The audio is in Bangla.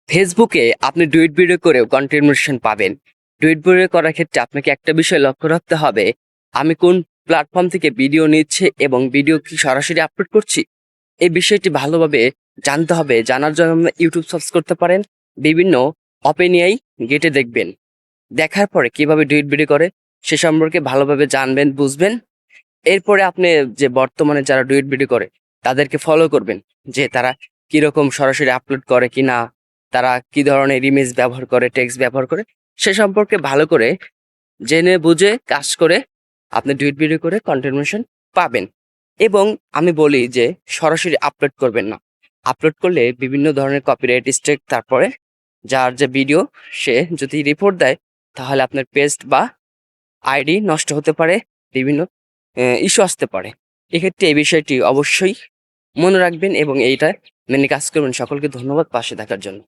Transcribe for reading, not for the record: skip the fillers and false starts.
ফেসবুকে আপনি ডুয়েট ভিডিও করেও কন্ট্রিবিউশন পাবেন। ডুয়েট ভিডিও করার ক্ষেত্রে আপনাকে একটা বিষয় লক্ষ্য রাখতে হবে, আমি কোন প্ল্যাটফর্ম থেকে ভিডিও নিচ্ছি এবং ভিডিও কি সরাসরি আপলোড করছি? এই বিষয়টি ভালোভাবে জানতে হবে। জানার জন্য আপনি ইউটিউব সার্চ করতে পারেন। বিভিন্ন ওপেন এআই গেটে দেখবেন। দেখার পরে কিভাবে ডুয়েট ভিডিও করে সে সম্পর্কে ভালোভাবে জানবেন, বুঝবেন। এরপরে আপনি যে বর্তমানে যারা ডুয়েট ভিডিও করে তাদেরকে ফলো করবেন, যে তারা কিরকম সরাসরি আপলোড করে কিনা, তারা কি ধরনের ইমেজ ব্যবহার করে, টেক্সট ব্যবহার করে, সে সম্পর্কে ভালো করে জেনে বুঝে কাজ করে আপনি ডুয়েট ভিডিও করে কন্ট্রিবিউশন পাবেন। এবং আমি বলি যে সরাসরি আপলোড করবেন না। আপলোড করলে বিভিন্ন ধরনের কপিরাইট স্ট্রাইক, তারপরে যার যে ভিডিও সে যদি রিপোর্ট দেয় তাহলে আপনার পেজ বা আইডি নষ্ট হতে পারে, বিভিন্ন ইস্যু আসতে পারে। এক্ষেত্রে এই বিষয়টি অবশ্যই মনে রাখবেন এবং এইটা মেনে কাজ করবেন। সকলকে ধন্যবাদ পাশে থাকার জন্য।